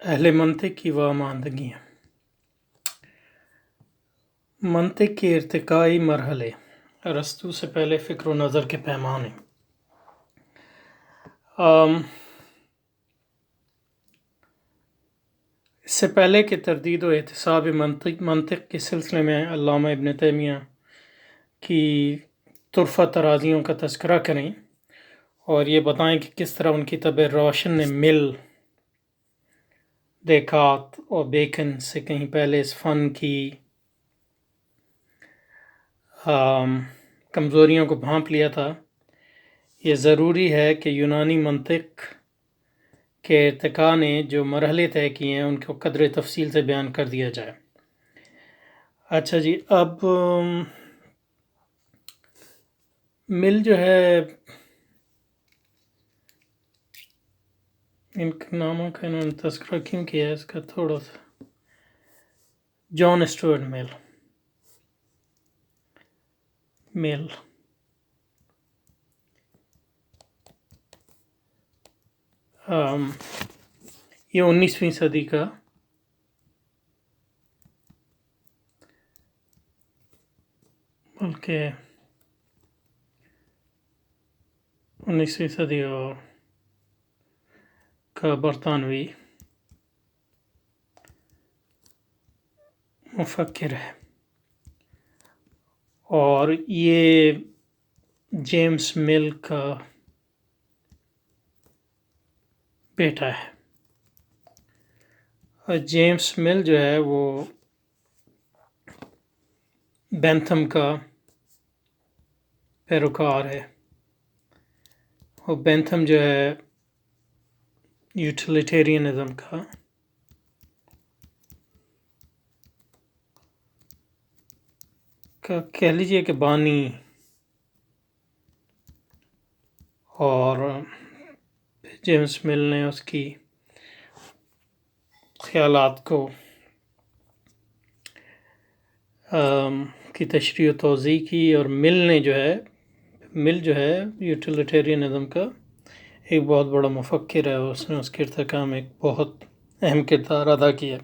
اہل منطق کی واماندگیاں۔ منطق کے ارتقائی مرحلے، ارسطو سے پہلے فکر و نظر کے پیمانے۔ اس سے پہلے کہ تردید و احتساب منطق کے سلسلے میں علامہ ابن تیمیہ کی طرفہ ترازیوں کا تذکرہ کریں اور یہ بتائیں کہ کس طرح ان کی طبع روشن نے مل، دیکارت اور بیکن سے کہیں پہلے اس فن کی کمزوریوں کو بھانپ لیا تھا، یہ ضروری ہے کہ یونانی منطق کے ارتقاء نے جو مرحلے طے کیے ہیں ان کو قدر تفصیل سے بیان کر دیا جائے۔ اچھا جی، اب مل جو ہے ان ناموں کا انہوں نے تذکرہ کیوں کیا ہے، اس کا تھوڑا سا جان اسٹورٹ مل یہ 19ویں صدی کا بلکہ 19ویں صدی کا برطانوی مفکر ہے اور یہ جیمز مل کا بیٹا ہے۔ اور جیمز مل جو ہے وہ بینتھم کا پیروکار ہے، اور بینتھم جو ہے یوٹیلیٹیرینزم کا کہہ لیجئے کہ بانی، اور جیمز مل نے اس کی خیالات کو کی تشریح و توضیح کی، اور مل جو ہے یوٹیلیٹیرینزم کا ایک بہت بڑا مفکر ہے، اس نے اس کے ارتقاء میں ایک بہت اہم کردار ادا کیا۔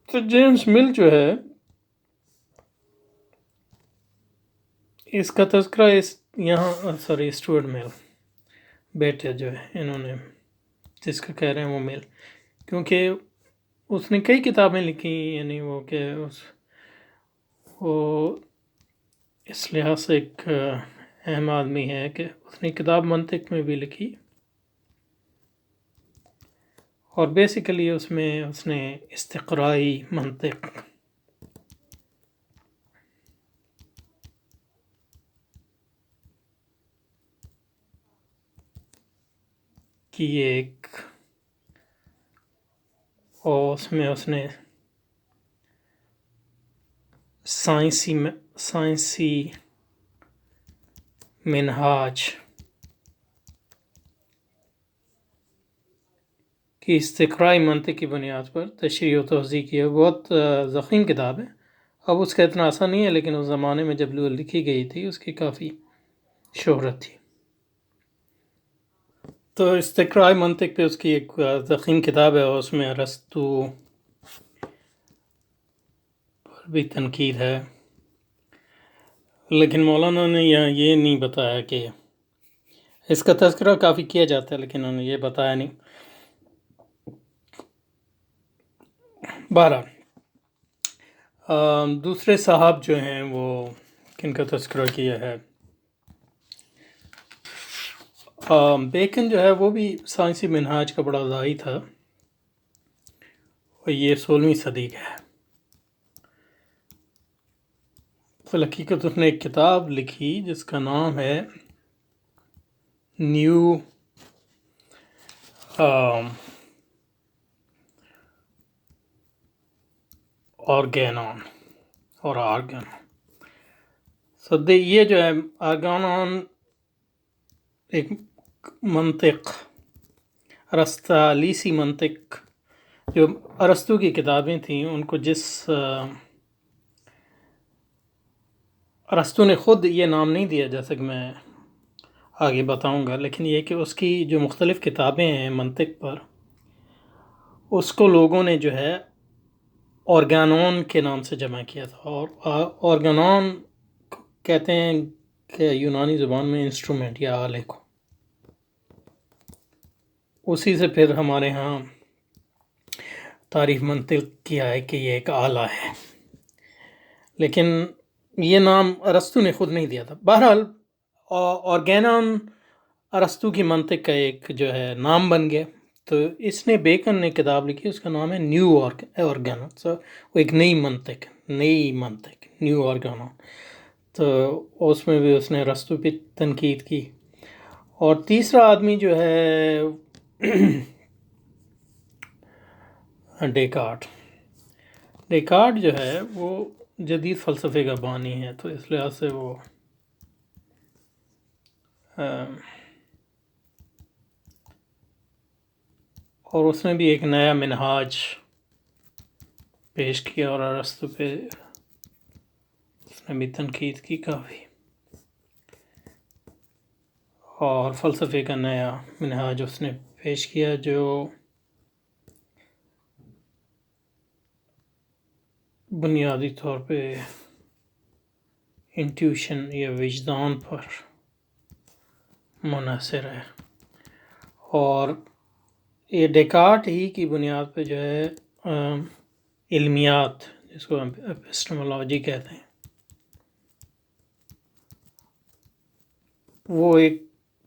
تو جیمز مل جو ہے اس کا تذکرہ اسٹورٹ مل بیٹے جو ہے انہوں نے جس کا کہہ رہے ہیں وہ مل، کیونکہ اس نے کئی کتابیں لکھی، یعنی وہ اس لحاظ سے ایک اہم آدمی ہے کہ اس نے کتاب منطق میں بھی لکھی، اور بیسیکلی اس نے استقرائی منطق کی ایک، اور اس نے سائنسی منہاج کی استقرائی منطق کی بنیاد پر تشریح و توضیح کی ہے۔ بہت ضخیم کتاب ہے، اب اس کا اتنا آسان نہیں ہے، لیکن اس زمانے میں جب لکھی گئی تھی اس کی کافی شہرت تھی۔ تو استقرائی منطق پہ اس کی ایک ضخیم کتاب ہے، اور اس میں ارسطو پر بھی تنقید ہے، لیکن مولانا نے یہ نہیں بتایا کہ اس کا تذکرہ کافی کیا جاتا ہے، لیکن انہوں نے یہ بتایا نہیں۔ بہرحال دوسرے صاحب جو ہیں وہ کن کا تذکرہ کیا ہے، بیکن جو ہے وہ بھی سائنسی منہاج کا بڑا داعی تھا، اور یہ 16ویں صدی کا ہے۔ فی الحقیقت اس نے ایک کتاب لکھی جس کا نام ہے نیو آرگینون اور آرگن یہ جو ہے آرگانون ایک منطق، ارسطالیسی منطق، جو ارسطو کی کتابیں تھیں ان کو ارسطو نے خود یہ نام نہیں دیا جیسا کہ میں آگے بتاؤں گا، لیکن یہ کہ اس کی جو مختلف کتابیں ہیں منطق پر، اس کو لوگوں نے جو ہے آرگانون کے نام سے جمع کیا تھا، اور آرگانون کہتے ہیں کہ یونانی زبان میں انسٹرومنٹ یا آلے کو. اسی سے پھر ہمارے ہاں تعریف منطق کیا ہے کہ یہ ایک آلہ ہے، لیکن یہ نام ارسطو نے خود نہیں دیا تھا. بہرحال آرگانون ارسطو کی منطق کا ایک جو ہے نام بن گیا. تو اس نے بیکن نے کتاب لکھی، اس کا نام ہے نیو آرگانون. وہ ایک نئی منطق نیو آرگانون. تو اس میں بھی اس نے ارسطو پہ تنقید کی. اور تیسرا آدمی جو ہے ڈیکارٹ جو ہے وہ جدید فلسفے کا بانی ہے، تو اس لحاظ سے وہ اور اس نے بھی ایک نیا منہاج پیش کیا، اور ارسطو پہ اس نے بھی تنقید کی کافی، اور فلسفے کا نیا منہاج اس نے پیش کیا جو بنیادی طور پہ انٹیوشن یا وجدان پر منحصر ہے. اور یہ ڈیکارٹ ہی کی بنیاد پہ جو ہے علمیات، جس کو ہم ایپسٹمولوجی کہتے ہیں، وہ ایک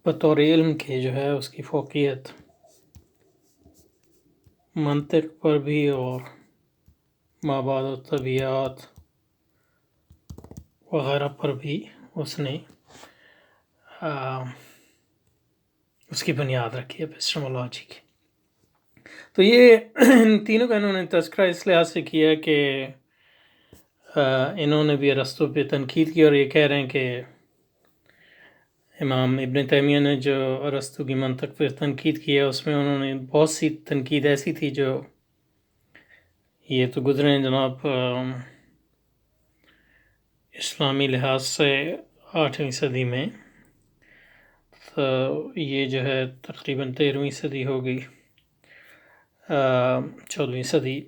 بطور علم کے جو ہے اس کی فوقیت منطق پر بھی اور مابعد و طبیعات وغیرہ پر بھی اس نے اس کی بنیاد رکھی ہے ایپسٹمولوجی کی. تو یہ ان تینوں کا انہوں نے تذکرہ اس لحاظ سے کیا کہ انہوں نے بھی ارسطو پہ تنقید کی، اور یہ کہہ رہے ہیں کہ امام ابن تیمیہ نے جو ارسطو کی منطق پہ تنقید کی ہے، اس میں انہوں نے بہت سی تنقید ایسی تھی جو یہ تو گزرے ہیں جناب اسلامی لحاظ سے 8ویں صدی میں، تو یہ جو ہے تقریباً 13ویں صدی ہو گئی، 14ویں صدی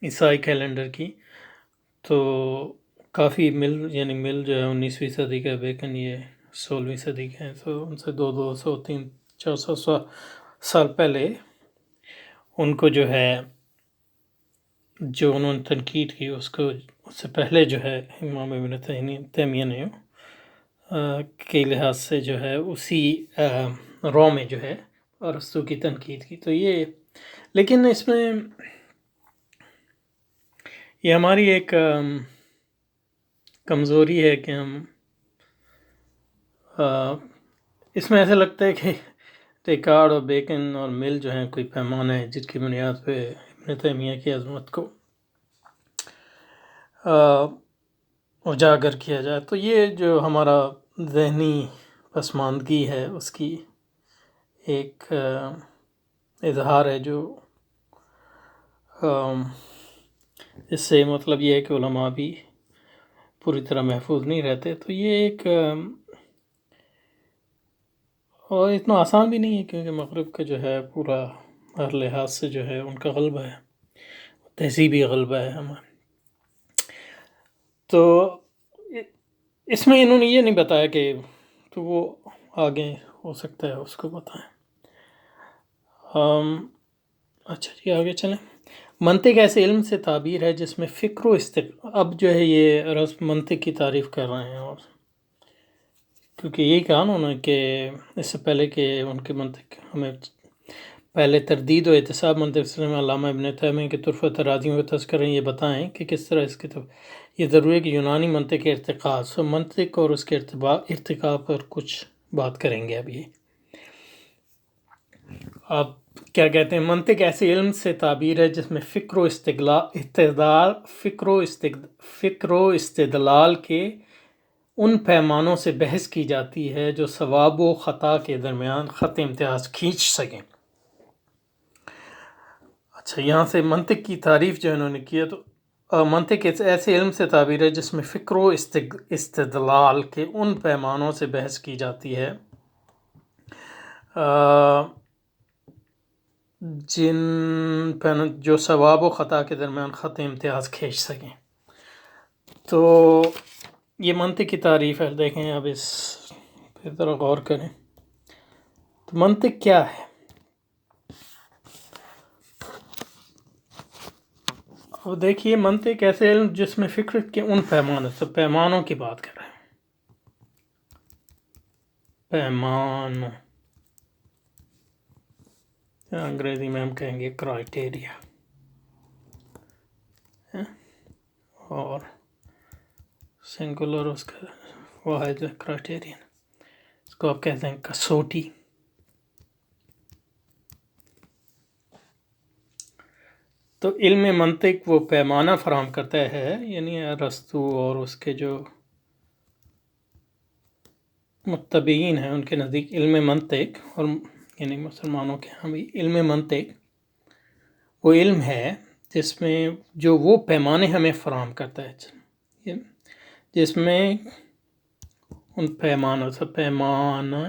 عیسائی کیلنڈر کی. تو کافی مل جو ہے 19ویں صدی کا، بیکن یہ 16ویں صدی کے ہیں. تو ان سے 200 300 سال پہلے ان کو جو ہے جو انہوں نے تنقید کی، اس سے پہلے جو ہے امام ابن تیمیہ نے کے لحاظ سے جو ہے اسی رو میں جو ہے ارسطو کی تنقید کی. تو یہ لیکن اس میں یہ ہماری ایک کمزوری ہے کہ ہم اس میں ایسا لگتا ہے کہ ڈیکارٹ اور بیکن اور مل جو ہیں کوئی پیمانہ ہے جس کی بنیاد پہ ابن تیمیہ کی عظمت کو اجاگر کیا جائے. تو یہ جو ہمارا ذہنی پسماندگی ہے اس کی ایک اظہار ہے، جو اس سے مطلب یہ ہے کہ علماء بھی پوری طرح محفوظ نہیں رہتے. تو یہ ایک اور اتنا آسان بھی نہیں ہے، کیونکہ مغرب کا جو ہے پورا ہر لحاظ سے جو ہے ان کا غلبہ ہے، تہذیبی غلبہ ہے ہمارا. تو اس میں انہوں نے یہ نہیں بتایا کہ تو وہ آگے ہو سکتا ہے اس کو بتائیں. اچھا جی، آگے چلیں. منطق ایسے علم سے تعبیر ہے جس میں فکر و اب جو ہے یہ منطق کی تعریف کر رہے ہیں، اور کیونکہ یہی کہا انہوں نے کہ اس سے پہلے کہ ان کے منطق ہمیں پہلے تردید و احتساب منطق سلسلے میں علامہ ابن تیمیہ کے طرفہ تراجم کا تذکرہ یہ بتائیں کہ کس طرح اس کتاب یہ ضروری ہے کہ یونانی منطق کے ارتقاء منطق اور اس کے ارتقاء پر کچھ بات کریں گے. اب یہ اب کیا کہتے ہیں، منطق ایسے علم سے تعبیر ہے جس میں فکر و استدلال کے ان پیمانوں سے بحث کی جاتی ہے جو صواب و خطا کے درمیان خط امتیاز کھینچ سکیں. اچھا، یہاں سے منطق کی تعریف جو انہوں نے کی ہے، تو منطق ایسے علم سے تعبیر ہے جس میں فکر و استدلال کے ان پیمانوں سے بحث کی جاتی ہے جن پر جو ثواب و خطا کے درمیان خط امتیاز کھینچ سکیں. تو یہ منطق کی تعریف ہے. دیکھیں اب اس پہ ذرا غور کریں. تو منطق کیا ہے؟ اب دیکھیے منطق ایسے علم جس میں فکر کے ان پیمانوں کی بات کر رہے ہیں. پیمانوں انگریزی میں ہم کہیں گے کرائٹیریا، اور سنگولر اس کا واحد کرائٹیرین، اس کو آپ کہتے ہیں کسوٹی. تو علم منطق وہ پیمانہ فراہم کرتا ہے، یعنی ارسطو اور اس کے جو متبعین ہیں ان کے نزدیک علم منطق، اور یعنی مسلمانوں کے ہاں بھی علم منطق وہ علم ہے جس میں جو وہ پیمانے ہمیں فراہم کرتا ہے، جس میں ان پیمانوں سے پیمانہ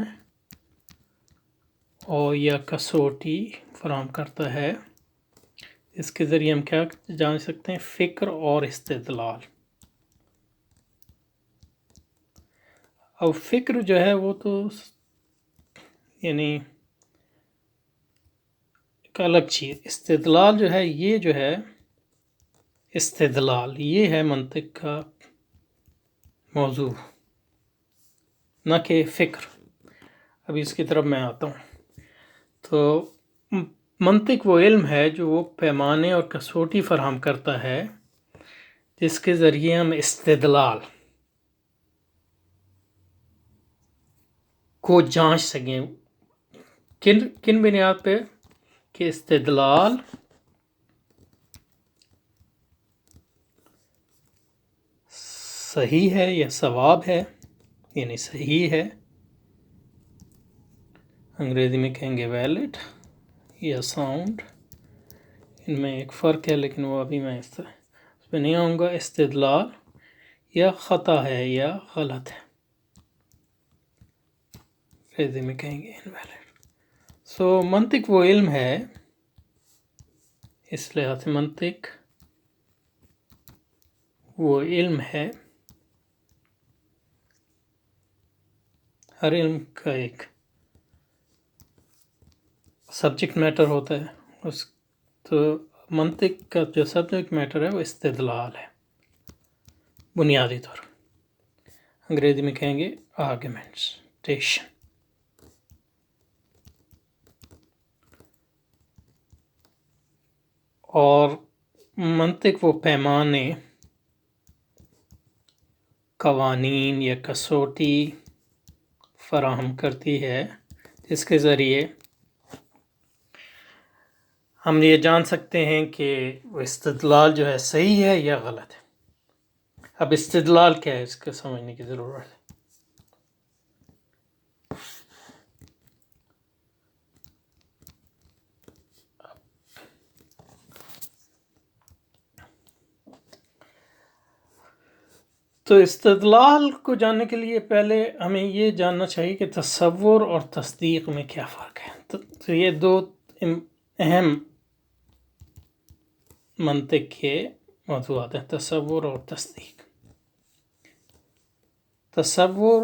اور یا کسوٹی فراہم کرتا ہے، اس کے ذریعے ہم کیا جان سکتے ہیں؟ فکر اور استدلال. اب فکر جو ہے وہ تو یعنی ایک الگ چیز. استدلال جو ہے یہ جو ہے استدلال یہ ہے منطق کا موضوع، نہ کہ فکر. ابھی اس کی طرف میں آتا ہوں. تو منطق وہ علم ہے جو وہ پیمانے اور کسوٹی فراہم کرتا ہے جس کے ذریعے ہم استدلال کو جانچ سکیں. کن بنیاد پہ؟ کہ استدلال صحیح ہے یا صواب ہے، یعنی صحیح ہے، انگریزی میں کہیں گے ویلڈ یا ساؤنڈ. ان میں ایک فرق ہے لیکن وہ ابھی میں اس پہ نہیں آؤں گا. استدلال یا خطا ہے یا غلط ہے، انگریزی میں کہیں گے انویلڈ. سو منطق وہ علم ہے، اس لحاظ سے منطق وہ علم ہے. ہر علم کا ایک سبجیکٹ میٹر ہوتا ہے، تو منطق کا جو سبجیکٹ میٹر ہے وہ استدلال ہے بنیادی طور. انگریزی میں کہیں گے آرگومنٹیشن. اور منطق وہ پیمانے، قوانین یا کسوٹی فراہم کرتی ہے جس کے ذریعے ہم یہ جان سکتے ہیں کہ وہ استدلال جو ہے صحیح ہے یا غلط ہے. اب استدلال کیا ہے اس کو سمجھنے کی ضرورت ہے. تو استدلال کو جاننے کے لیے پہلے ہمیں یہ جاننا چاہیے کہ تصور اور تصدیق میں کیا فرق ہے. تو یہ دو اہم منطق کے موضوعات ہیں، تصور اور تصدیق. تصور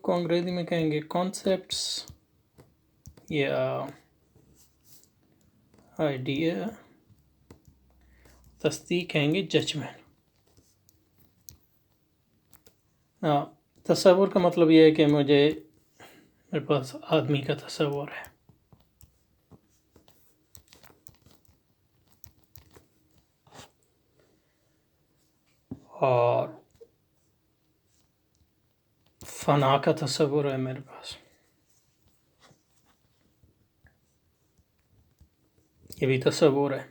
کو انگریزی میں کہیں گے کانسیپٹس یا آئیڈیا، تصدیق کہیں گے ججمنٹ. تصور کا مطلب یہ ہے کہ میرے پاس آدمی کا تصور ہے، اور فنا کا تصور ہے میرے پاس، یہ بھی تصور ہے.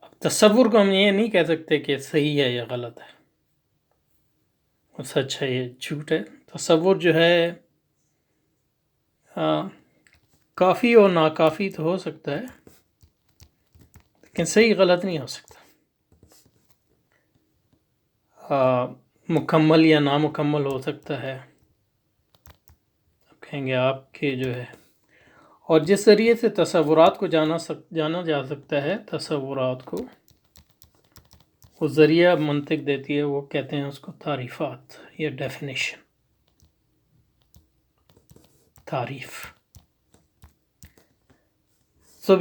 اب تصور کو ہم یہ نہیں کہہ سکتے کہ صحیح ہے یا غلط ہے، سچ ہے یا جھوٹ ہے. تصور جو ہے کافی اور ناکافی تو ہو سکتا ہے لیکن صحیح غلط نہیں ہو سکتا. مکمل یا نامکمل ہو سکتا ہے. کہیں گے آپ کے جو ہے، اور جس ذریعے سے تصورات کو جانا جا سکتا ہے، تصورات کو وہ ذریعہ منطق دیتی ہے، وہ کہتے ہیں اس کو تعریفات یا ڈیفینیشن، تعریف۔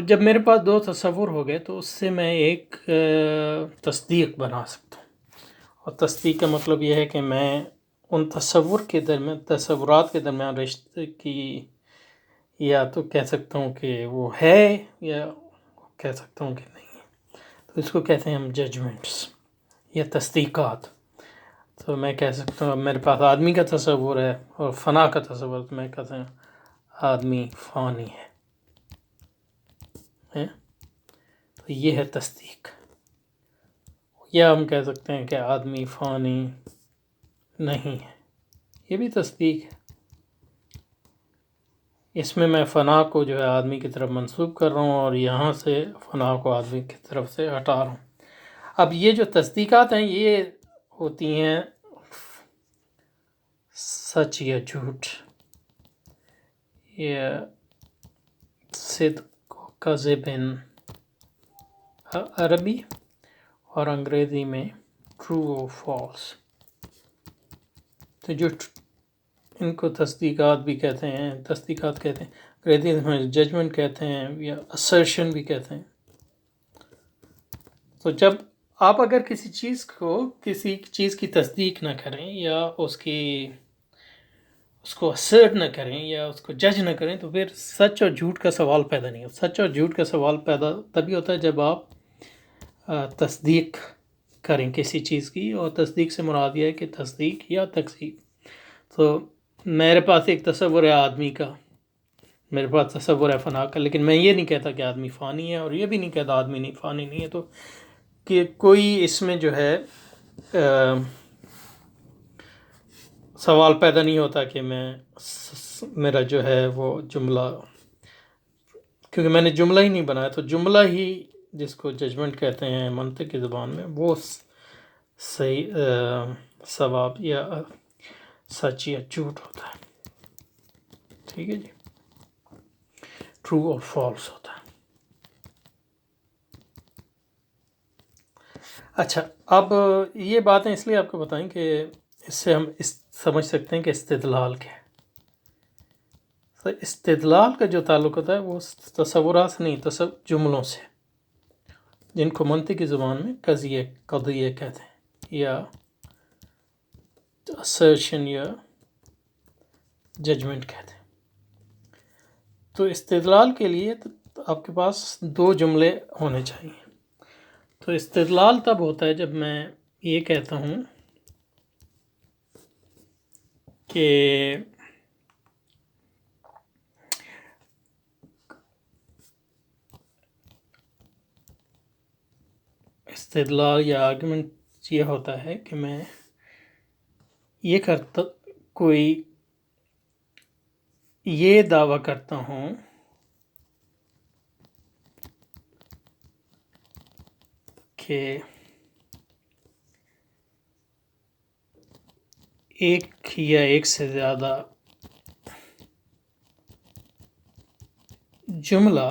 جب میرے پاس دو تصور ہو گئے تو اس سے میں ایک تصدیق بنا سکتا ہوں، اور تصدیق کا مطلب یہ ہے کہ میں ان تصورات کے درمیان رشتے کی، یا تو کہہ سکتا ہوں کہ وہ ہے، یا کہہ سکتا ہوں کہ نہیں ہے، تو اس کو کہتے ہیں ہم ججمنٹس یا تصدیقات۔ تو میں کہہ سکتا ہوں اب میرے پاس آدمی کا تصور ہے اور فنا کا تصور، تو میں کہتا ہوں آدمی فانی ہے، تو یہ ہے تصدیق۔ یا ہم کہہ سکتے ہیں کہ آدمی فانی نہیں ہے، یہ بھی تصدیق ہے۔ اس میں فنا کو جو ہے آدمی کی طرف منسوب کر رہا ہوں، اور یہاں سے فنا کو آدمی کی طرف سے ہٹا رہا ہوں۔ اب یہ جو تصدیقات ہیں یہ ہوتی ہیں سچ یا جھوٹ، یا صدق و کذب عربی، اور انگریزی میں ٹرو و فالس۔ تو جو ان کو تصدیقات بھی کہتے ہیں، تصدیقات کہتے ہیں، انگریزی میں ججمنٹ کہتے ہیں، یا assertion بھی کہتے ہیں۔ تو جب آپ اگر کسی چیز کی تصدیق نہ کریں، یا اس کو assert نہ کریں، یا اس کو جج نہ کریں، تو پھر سچ اور جھوٹ کا سوال پیدا نہیں ہوتا۔ سچ اور جھوٹ کا سوال پیدا تبھی ہوتا ہے جب آپ تصدیق کریں کسی چیز کی، اور تصدیق سے مراد یہ ہے کہ تصدیق یا تکذیب۔ تو میرے پاس ایک تصور ہے آدمی کا، میرے پاس تصور ہے فنا کا، لیکن میں یہ نہیں کہتا کہ آدمی فانی ہے، اور یہ بھی نہیں کہتا آدمی نہیں فانی نہیں ہے، تو کہ کوئی اس میں جو ہے سوال پیدا نہیں ہوتا کہ میرا جو ہے وہ جملہ، کیونکہ میں نے جملہ ہی نہیں بنایا، تو جملہ ہی جس کو ججمنٹ کہتے ہیں منطق کی زبان میں، وہ صحیح ثواب یا سچ یا جھوٹ ہوتا ہے۔ ٹھیک ہے جی، ٹرو اور فالس ہوتا ہے۔ اچھا، اب یہ باتیں اس لیے آپ کو بتائیں کہ اس سے ہم سمجھ سکتے ہیں کہ استدلال کیا ہے۔ تو استدلال کا جو تعلق ہوتا ہے وہ تصورات سے نہیں، جملوں سے، جن کو منطق کی زبان میں قضیہ کہتے ہیں، یا assertion یا ججمنٹ کہتے ہیں۔ تو استدلال کے لیے آپ کے پاس دو جملے ہونے چاہیے۔ تو استدلال تب ہوتا ہے جب میں یہ کہتا ہوں کہ استدلال یا آرگومنٹ یہ ہوتا ہے کہ میں یہ دعویٰ کرتا ہوں کہ ایک یا ایک سے زیادہ جملہ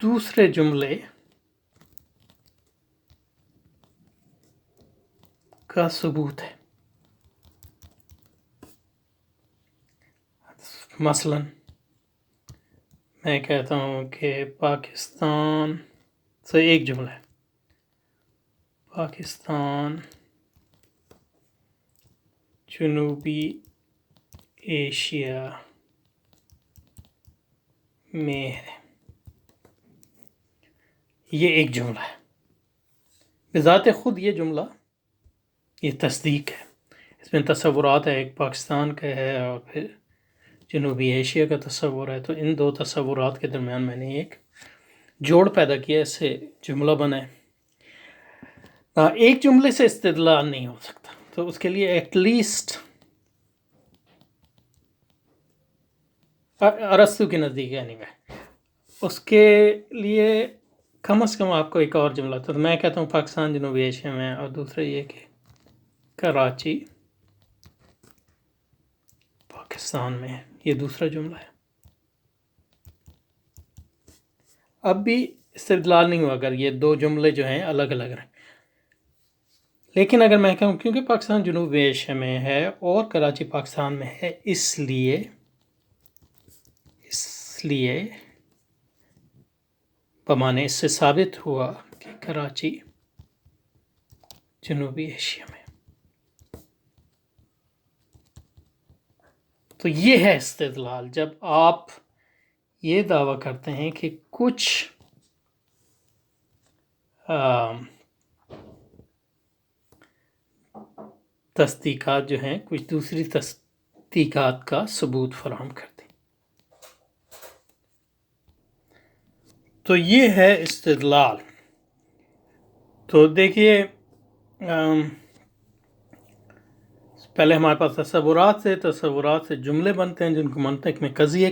دوسرے جملے کا ثبوت ہے۔ مثلا میں کہتا ہوں کہ پاکستان سے ایک جملہ ہے، پاکستان جنوبی ایشیا میں ہے، یہ ایک جملہ ہے بذات خود۔ یہ جملہ یہ تصدیق ہے، اس میں تصورات ہے، ایک پاکستان کا ہے اور پھر جنوبی ایشیا کا تصور ہے۔ تو ان دو تصورات کے درمیان میں نے ایک جوڑ پیدا کیا، اس سے جملہ بنا ہے۔ ایک جملے سے استدلال نہیں ہو سکتا، تو اس کے لیے ایٹ لیسٹ ارسطو کے نزدیک اس کے لیے کم از کم آپ کو ایک اور جملہ، تو میں کہتا ہوں پاکستان جنوبی ایشیا میں، اور دوسرا یہ کہ کراچی پاکستان میں ہے، یہ دوسرا جملہ ہے۔ اب بھی استدلال نہیں ہوا اگر یہ دو جملے جو ہیں الگ الگ رہیں، لیکن اگر میں کہوں کیونکہ پاکستان جنوبی ایشیا میں ہے اور کراچی پاکستان میں ہے، اس لیے بمانے اس سے ثابت ہوا کہ کراچی جنوبی ایشیا میں۔ تو یہ ہے استدلال، جب آپ یہ دعویٰ کرتے ہیں کہ کچھ تصدیقات جو ہیں کچھ دوسری تصدیقات کا ثبوت فراہم کرتے ہیں، تو یہ ہے استدلال۔ تو دیکھیے پہلے ہمارے پاس تصورات سے جملے بنتے ہیں جن کو منطق میں قضیے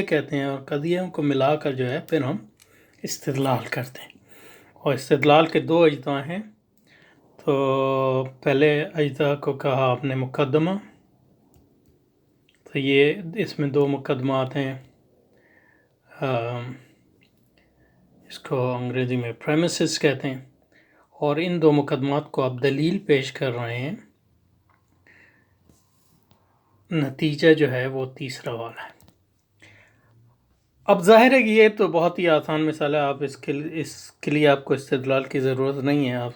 کہتے ہیں، اور قضیوں کو ملا کر جو ہے پھر ہم استدلال کرتے ہیں، اور استدلال کے دو اجزاء ہیں۔ تو پہلے اجزاء کو کہا آپ نے مقدمہ، تو یہ اس میں دو مقدمات ہیں، اس کو انگریزی میں پریمیسز کہتے ہیں، اور ان دو مقدمات کو آپ دلیل پیش کر رہے ہیں، نتیجہ جو ہے وہ تیسرا والا ہے۔ اب ظاہر ہے کہ یہ تو بہت ہی آسان مثال ہے، آپ اس کے لیے آپ کو استدلال کی ضرورت نہیں ہے، آپ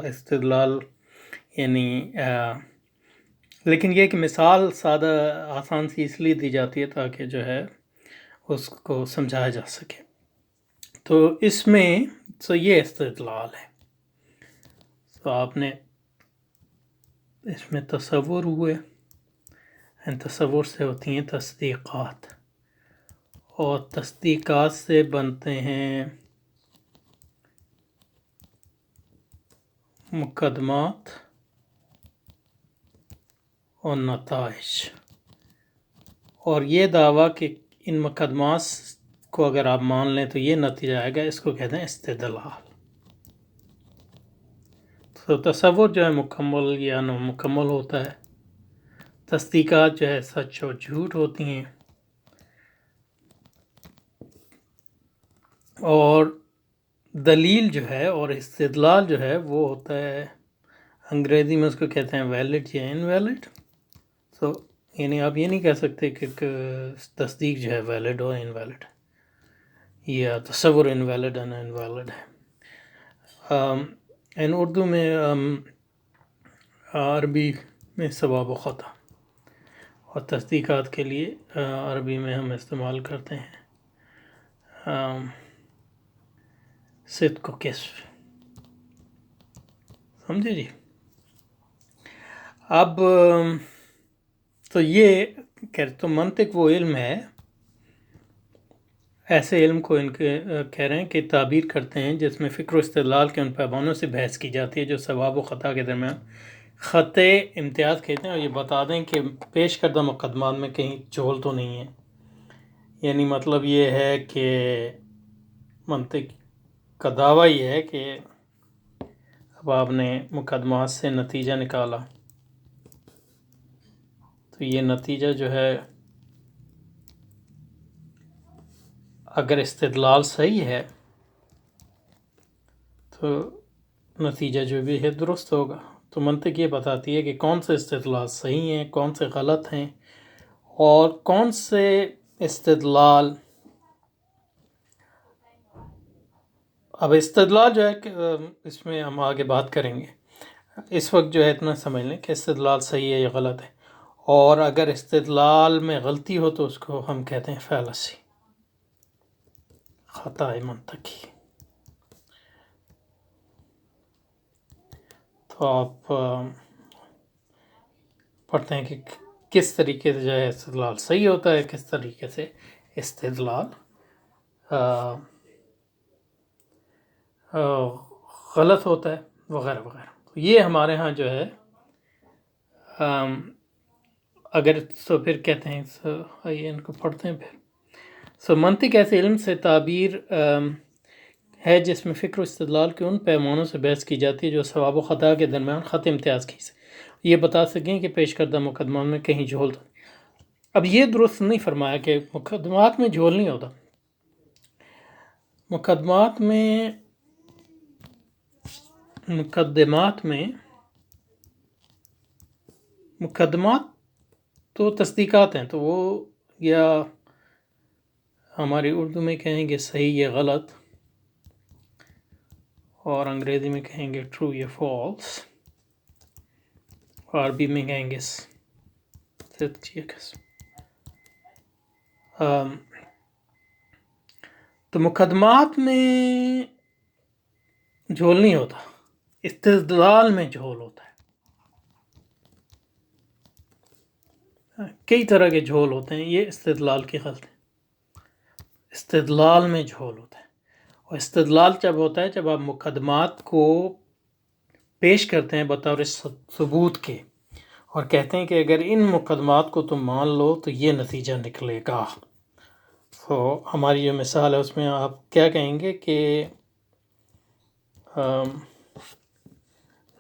استدلال یعنی لیکن یہ کہ مثال سادہ آسان سی اس لیے دی جاتی ہے تاکہ جو ہے اس کو سمجھایا جا سکے۔ تو اس میں تو یہ استدلال ہے، تو آپ نے اس میں تصور ہوئے، تصور سے ہوتی ہیں تصدیقات، اور تصدیقات سے بنتے ہیں مقدمات اور نتائج، اور یہ دعویٰ کہ ان مقدمات کو اگر آپ مان لیں تو یہ نتیجہ آئے گا، اس کو کہتے ہیں استدلال۔ تو تصور جو ہے مکمل یا نامکمل ہوتا ہے، تصدیقات جو ہے سچ اور جھوٹ ہوتی ہیں، اور دلیل جو ہے اور استدلال جو ہے وہ ہوتا ہے، انگریزی میں اس کو کہتے ہیں ویلڈ یا انویلڈ۔ تو یعنی آپ یہ نہیں کہہ سکتے کہ تصدیق جو ہے ویلڈ اور انویلڈ، یا تصور انویلڈ اور انویلڈ ہے۔ ان اردو میں عربی میں صواب و خطا، اور تصدیقات کے لیے عربی میں ہم استعمال کرتے ہیں صدق و کذب، سمجھے جی۔ اب تو یہ تو منطق وہ علم ہے، ایسے علم کو ان کے کہہ رہے ہیں کہ تعبیر کرتے ہیں جس میں فکر و استدلال کے ان پیمانوں سے بحث کی جاتی ہے جو ثواب و خطا کے درمیان خط امتیاز کہتے ہیں۔ اور یہ بتا دیں کہ پیش کردہ مقدمات میں کہیں جھول تو نہیں ہے، یعنی مطلب یہ ہے کہ منطق کا دعویٰ یہ ہے کہ اب آپ نے مقدمات سے نتیجہ نکالا، تو یہ نتیجہ جو ہے اگر استدلال صحیح ہے تو نتیجہ جو بھی ہے درست ہوگا۔ تو منطق یہ بتاتی ہے کہ کون سے استدلال صحیح ہیں، کون سے غلط ہیں، اور کون سے استدلال، اب استدلال جو ہے کہ اس میں ہم آگے بات کریں گے، اس وقت جو ہے اتنا سمجھ لیں کہ استدلال صحیح ہے یا غلط ہے، اور اگر استدلال میں غلطی ہو تو اس کو ہم کہتے ہیں فیلسی، خطا منطقی۔ تو آپ پڑھتے ہیں کہ کس طریقے سے جو ہے استدلال صحیح ہوتا ہے، کس طریقے سے استدلال غلط ہوتا ہے، وغیرہ وغیرہ۔ تو یہ ہمارے ہاں جو ہے اگر تو پھر کہتے ہیں آئیے ان کو پڑھتے ہیں پھر۔ منطق ایسے علم سے تعبیر ہے جس میں فکر و استدلال کے ان پیمانوں سے بحث کی جاتی ہے جو ثواب و خطا کے درمیان خط امتیاز کی سے یہ بتا سکیں کہ پیش کردہ مقدمات میں کہیں جھول تو اب یہ درست نہیں فرمایا کہ مقدمات میں جھول نہیں ہوتا. مقدمات تو تصدیقات ہیں، تو وہ یا ہماری اردو میں کہیں گے صحیح یا غلط، اور انگریزی میں کہیں گے ٹرو یا فالس، عربی میں کہیں گے تو مقدمات میں جھول نہیں ہوتا، استدلال میں جھول ہوتا ہے. کئی طرح کے جھول ہوتے ہیں، یہ استدلال کی غلط ہے. استدلال میں جھول ہوتا ہے، اور استدلال جب ہوتا ہے جب آپ مقدمات کو پیش کرتے ہیں بطور ثبوت کے اور کہتے ہیں کہ اگر ان مقدمات کو تم مان لو تو یہ نتیجہ نکلے گا. تو ہماری جو مثال ہے اس میں آپ کیا کہیں گے کہ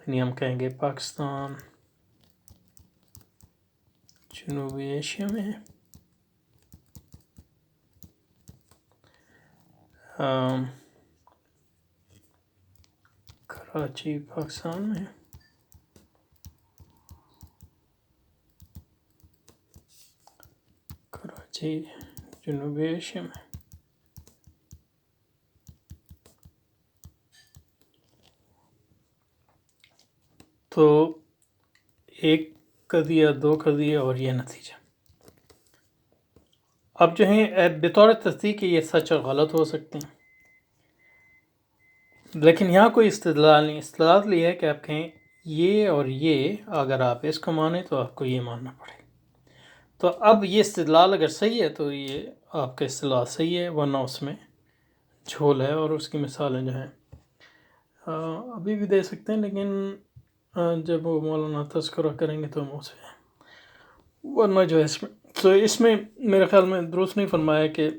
ہم کہیں گے پاکستان جنوبی ایشیا میں ہے، کراچی پاکستان میں، کراچی جنوبی ایشیا میں. تو ایک قضیہ، دو قضیہ اور یہ نتیجہ. اب جو ہیں بطور تصدیق یہ سچ اور غلط ہو سکتے ہیں، لیکن یہاں کوئی استدلال نہیں. استدلال یہ ہے کہ آپ کہیں یہ اور یہ اگر آپ اس کو مانیں تو آپ کو یہ ماننا پڑے. تو اب یہ استدلال اگر صحیح ہے تو یہ آپ کا استدلال صحیح ہے، ورنہ اس میں جھول ہے. اور اس کی مثالیں جو ہیں ابھی بھی دے سکتے ہیں، لیکن جب وہ مولانا تذکرہ کریں گے تو ہم اسے، ورنہ جو ہے اس میں میرے خیال میں درست نہیں فرمایا کہ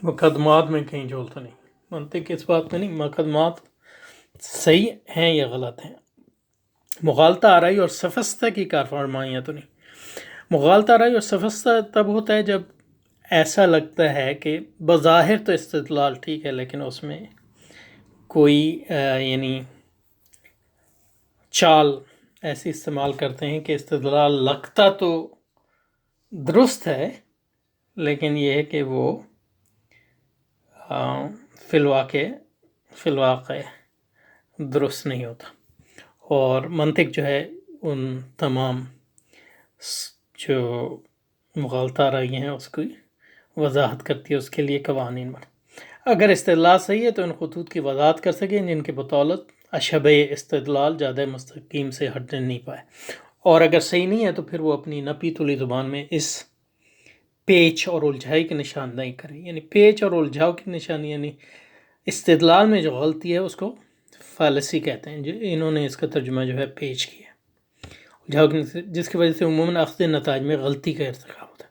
مقدمات میں کہیں جھول تو نہیں. منطق اس بات میں نہیں، مقدمات صحیح ہیں یا غلط ہیں. مغالطہ آرائی اور سفستہ کی کارفرمائیاں تو نہیں. مغالطہ آرائی اور سفستہ تب ہوتا ہے جب ایسا لگتا ہے کہ بظاہر تو استدلال ٹھیک ہے لیکن اس میں کوئی یعنی چال ایسی استعمال کرتے ہیں کہ استدلال لگتا تو درست ہے لیکن یہ ہے کہ وہ فی الواقع درست نہیں ہوتا. اور منطق جو ہے ان تمام جو مغالطہ آرائی ہیں اس کی وضاحت کرتی ہے، اس کے لیے قوانین بنا. اگر استدلال صحیح ہے تو ان خطوط کی وضاحت کر سکیں جن کے بطولت اشبہ استدلال زیادہ مستقیم سے ہٹنے نہیں پائے. اور اگر صحیح نہیں ہے تو پھر وہ اپنی نپی تلی زبان میں اس پیچ اور الجھائی کی نشاندہی کرے. یعنی پیچ اور الجھاؤ کی نشانی یعنی استدلال میں جو غلطی ہے اس کو فالسی کہتے ہیں. جو انہوں نے اس کا ترجمہ جو ہے پیچ کیا، جس کی وجہ سے عموماً اخذ نتائج میں غلطی کا ارتکاب ہوتا ہے.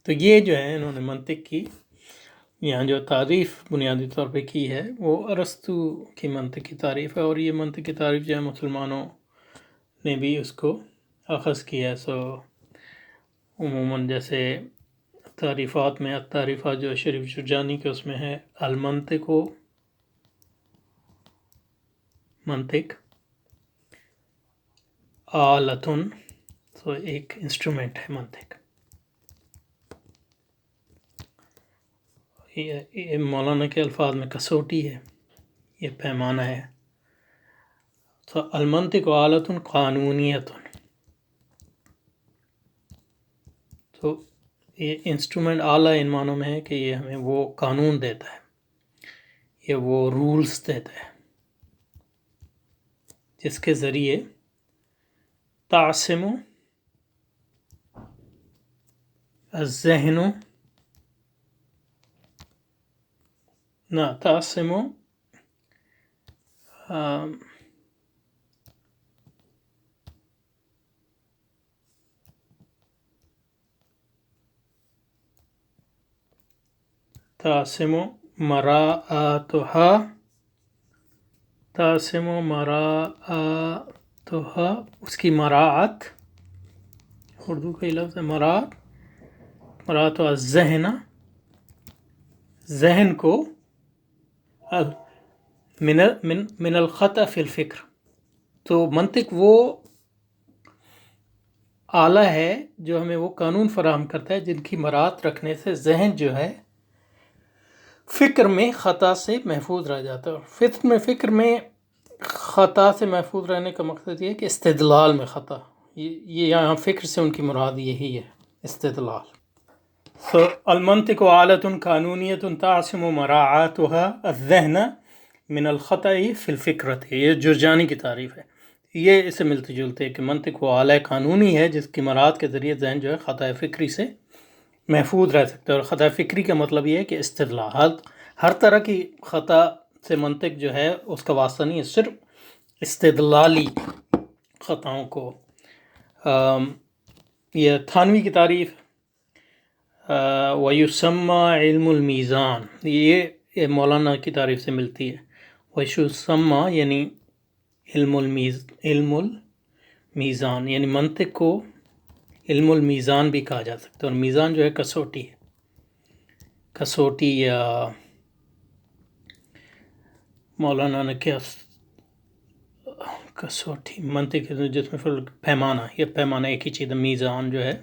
تو یہ جو ہے انہوں نے منطق کی یہاں جو تعریف بنیادی طور پہ کی ہے وہ ارسطو کی منطق کی تعریف ہے، اور یہ منطق کی تعریف جو ہے مسلمانوں نے بھی اس کو اخذ کیا ہے. سو عموماً جیسے تعریفات میں تعریفات جو شریف جرجانی کے اس میں ہے المنطق و منطق آلتن، تو ایک انسٹرومنٹ ہے منطق. یہ مولانا کے الفاظ میں کسوٹی ہے، یہ پیمانہ ہے. تو المنطق و آلتن قانونیتن، تو یہ انسٹرومنٹ اعلیٰ ان معنوں میں ہے کہ یہ ہمیں وہ قانون دیتا ہے، یہ وہ رولز دیتا ہے جس کے ذریعے تعصم الذہن تعصم تاسم مراعاتها، تاسم مراعاتها، اس کی مراعات اردو کا ہی لفظ ہے مراعات، مراعات الذہن، ذہن کو من الخطأ فی الفکر. تو منطق وہ آلہ ہے جو ہمیں وہ قانون فراہم کرتا ہے جن کی مراعات رکھنے سے ذہن جو ہے فکر میں خطا سے محفوظ رہ جاتا ہے. فکر میں خطا سے محفوظ رہنے کا مقصد یہ ہے کہ استدلال میں خطا، یہ یہاں فکر سے ان کی مراد یہی ہے، استدلال. المنطق آلۃ قانونیۃ تعصم مراعاتها الذہن من الخطأ فی الفکرۃ، یہ جرجانی کی تعریف ہے. یہ اس سے ملتے جلتے ہے کہ منطق وہ آلہ قانونی ہے جس کی مراعات کے ذریعے ذہن جو ہے خطا فکری سے محفوظ رہ سکتا ہے. اور خطا فکری کا مطلب یہ ہے کہ استدلال، ہر طرح کی خطا سے منطق جو ہے اس کا واسطہ نہیں ہے، صرف استدلالی خطاؤں کو. یہ تھانوی کی تعریف وَيُسَمَّى علم المیزان، یہ مولانا کی تعریف سے ملتی ہے. وَيُسَمَّى یعنی علم المیزان، یعنی منطق کو علم المیزان بھی کہا جا سکتا ہے. اور میزان جو ہے کسوٹی ہے، کسوٹی یا مولانا نے کیا کسوٹی منطق جس میں پیمانہ، یہ پیمانہ ایک ہی چیز ہے. میزان جو ہے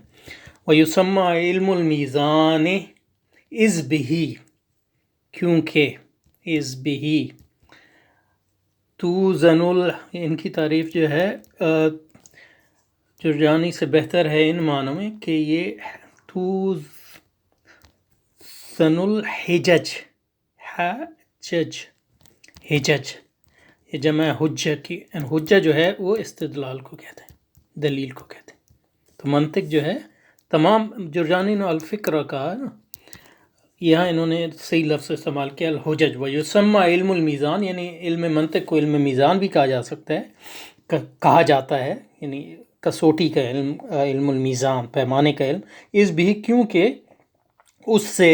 وَيُسَمَّى علم المیزان اذ بِهِ، کیونکہ اذ بِهِ توزن ان کی تعریف جو ہے جرجانی سے بہتر ہے ان معنوں میں کہ یہ توزن الحجج، حجج یہ جمع حجہ کی، حجہ جو ہے وہ استدلال کو کہتے ہیں، دلیل کو کہتے ہیں. تو منطق جو ہے تمام جرجانی نے الفکر کہا نا، یہاں انہوں نے صحیح لفظ استعمال کیا الحجج. وَيُسَمَّى علم المیزان یعنی علم منطق کو علم میزان بھی کہا جا سکتا ہے، کہا جاتا ہے، یعنی کسوٹی کا علم، علم المیزان پیمانے کا علم. اس بھی کیونکہ اس سے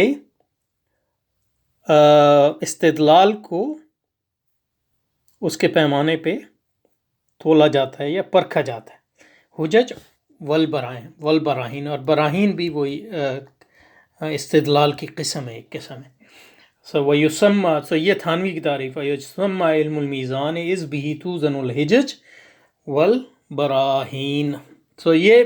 استدلال کو اس کے پیمانے پہ تولا جاتا ہے یا پرکھا جاتا ہے. حجج والبراہین، اور براہین بھی وہی استدلال کی قسم ہے، ایک قسم ہے. سو یہ تھانوی کی تعریف ہے. وَيُسَمَّى علم المیزان اذ بِهِ توزن الحجج والبراہین. سو یہ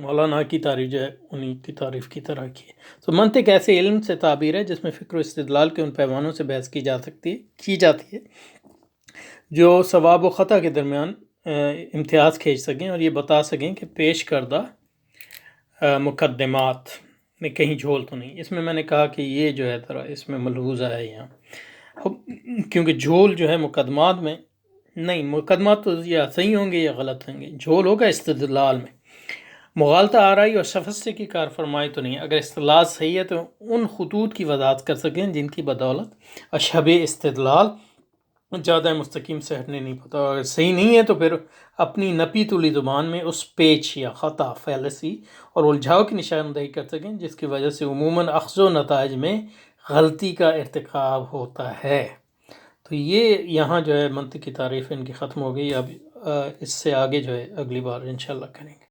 مولانا کی تعریف جو ہے انہی کی تعریف کی طرح کی ہے. تو منطق ایسے علم سے تعبیر ہے جس میں فکر و استدلال کے ان پیمانوں سے بحث کی جاتی ہے جو ثواب و خطا کے درمیان امتیاز کھینچ سکیں اور یہ بتا سکیں کہ پیش کردہ مقدمات میں کہیں جھول تو نہیں. اس میں میں نے کہا کہ یہ جو ہے ذرا اس میں ملحوظہ ہے یہاں، کیونکہ جھول جو ہے مقدمات میں نہیں، مقدمات تو یا صحیح ہوں گے یا غلط ہوں گے، جھول ہوگا استدلال میں. مغالطہ آرائی اور سفسطے کی کار فرمائی تو نہیں. اگر استدلال صحیح ہے تو ان خطوط کی وضاحت کر سکیں جن کی بدولت اشہب استدلال زیادہ مستقیم سے ہٹنے نہیں پتا. اگر صحیح نہیں ہے تو پھر اپنی نپی تلی زبان میں اس پیچ یا خطا، فیلسی اور الجھاؤ کی نشاندہی کر سکیں جس کی وجہ سے عموماً اخذ و نتائج میں غلطی کا ارتکاب ہوتا ہے. تو یہ یہاں جو ہے منطق کی تعریف ان کی ختم ہو گئی. اب اس سے آگے جو ہے اگلی بار انشاءاللہ کریں گے.